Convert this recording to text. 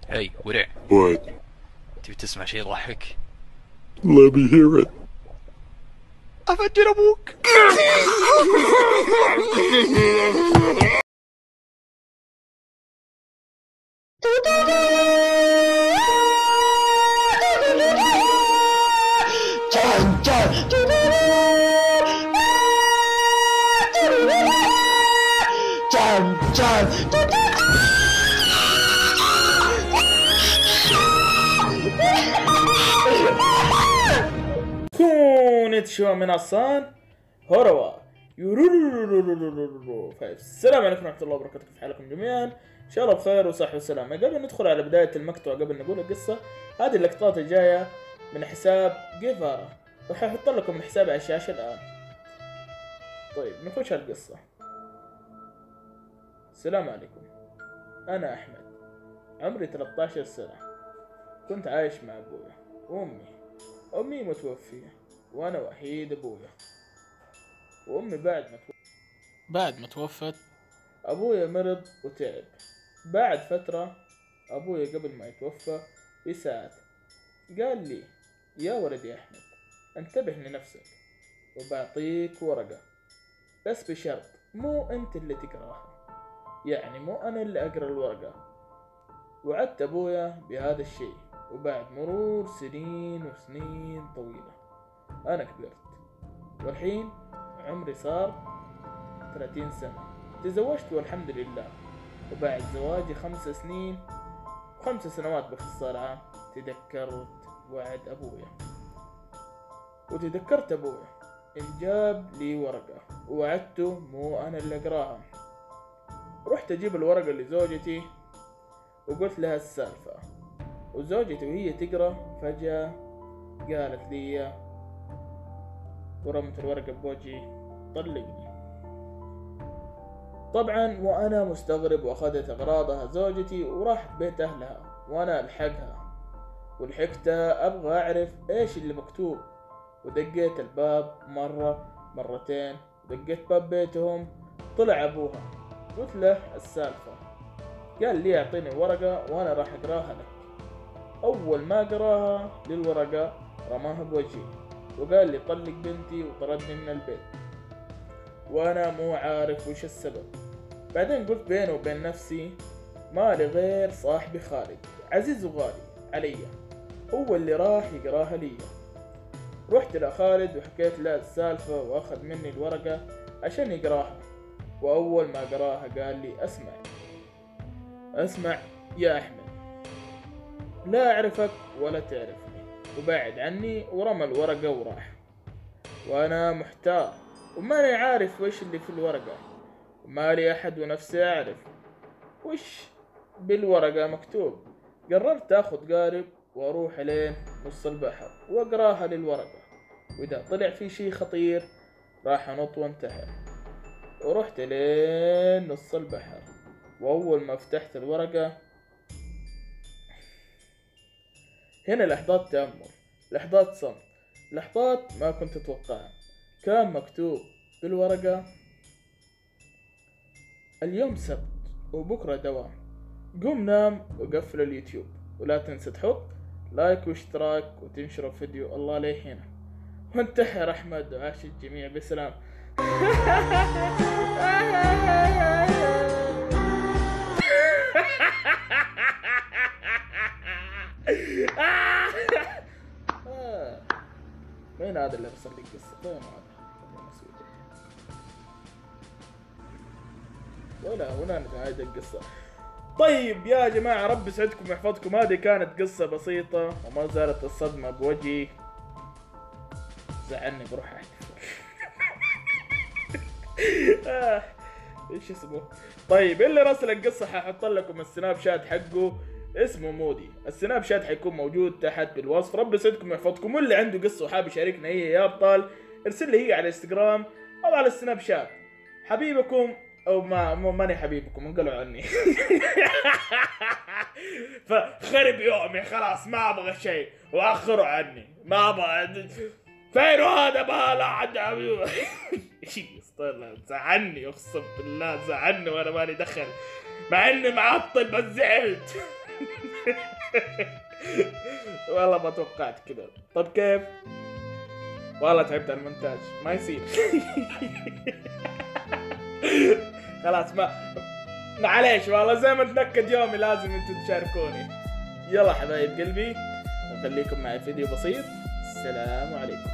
Hey, ورع. What? تبي تسمع شيء يضحك؟ Let me hear it. افجر ابوك. كونيتشوا من الصان هوروا السلام عليكم ورحمة الله وبركاته. كيف حالكم جميعا؟ ان شاء الله بخير وصحة وسلامة. قبل ندخل على بداية المقطع قبل نقول القصة، هذه اللقطات الجاية من حساب جيفارا، راح احط لكم الحساب على الشاشة الآن. طيب نخش على القصة. السلام عليكم، أنا أحمد، عمري 13 سنة. كنت عايش مع أبويا وأمي. أمي متوفية وأنا وحيد أبويا، وأمي بعد ما توفت أبويا مرض وتعب. بعد فترة أبويا قبل ما يتوفى بساعات قال لي: يا ولدي أحمد، انتبه لنفسك وبعطيك ورقة، بس بشرط مو أنت اللي تقراها، يعني مو أنا اللي أقرأ الورقة. وعدت أبويا بهذا الشيء، وبعد مرور سنين وسنين طويلة أنا كبرت، والحين عمري صار 30 سنة. تزوجت والحمد لله، وبعد زواجي 5 سنين و5 سنوات باختصار عام تذكرت وعد أبويا، وتذكرت أبويا إن جاب لي ورقة ووعدته مو أنا اللي أقراها. رحت أجيب الورقة لزوجتي وقلت لها السالفة، وزوجتي وهي تقرأ فجأة قالت لي ورمت الورقة بوجهي: طلقني. طبعا وأنا مستغرب، وأخذت أغراضها زوجتي وراحت بيت أهلها، وأنا ألحقها ولحقتها أبغى أعرف إيش اللي مكتوب. ودقيت الباب مرة مرتين، دقيت باب بيتهم، طلع أبوها. قلت له السالفة، قال لي أعطيني ورقة وأنا راح أقراها لك. أول ما قراها للورقة رماها بوجهي وقال لي: طلق بنتي، وطردني من البيت، وأنا مو عارف وش السبب. بعدين قلت بيني وبين نفسي: ما لي غير صاحبي خالد، عزيز وغالي علي، هو اللي راح يقراها لي. رحت لخالد وحكيت له السالفة، وأخذ مني الورقة عشان يقراها. وأول ما قراها قال لي: اسمع يا أحمد، لا أعرفك ولا تعرفني، وبعد عني، ورمى الورقة وراح. وأنا محتار وماني عارف وش اللي في الورقة، وما لي أحد ونفسي أعرف وش بالورقة مكتوب. قررت أخذ قارب وأروح لين نص البحر وأقراها للورقة، وإذا طلع في شي خطير راح أنط وانتحر. ورحت لين نص البحر، وأول ما فتحت الورقة هنا لحظات تأمل، لحظات صمت، لحظات ما كنت أتوقعها. كان مكتوب بالورقة: اليوم سبت وبكرة دوام، قوم نام وقفل اليوتيوب، ولا تنسى تحط لايك واشتراك وتنشر الفيديو. الله ليه هنا. وانتحر أحمد وعاش الجميع بسلام. مين هذا اللي رسل لي القصة؟ فين هذا؟ ولا هنا نهاية القصة. طيب يا جماعة، رب يسعدكم ويحفظكم. هذه كانت قصة بسيطة وما زالت الصدمة بوجهي. زعلني، بروح احتفل. ايش اسمه؟ طيب اللي راسل القصة ححط لكم السناب شات حقه، اسمه مودي. السناب شات حيكون موجود تحت بالوصف. رب يسعدكم ويحفظكم. واللي عنده قصة وحاب يشاركنا هي يا ابطال، ارسل لي هي على الانستغرام او على السناب شات. حبيبكم، او ماني حبيبكم، انقلوا عني. فخرب يومي خلاص، ما ابغى شيء، واخروا عني، ما ابغى. فين هذا؟ ما لا عاد. زعلني، اقسم بالله زعلني وانا مالي دخل، مع اني معطل بس زعلت. والله ما توقعت كذا. طب كيف؟ والله تعبت على المونتاج ما يصير. خلاص معليش والله زي ما تنكد يومي لازم انتم تشاركوني. يلا حبايب قلبي، نخليكم معي فيديو بسيط. السلام عليكم.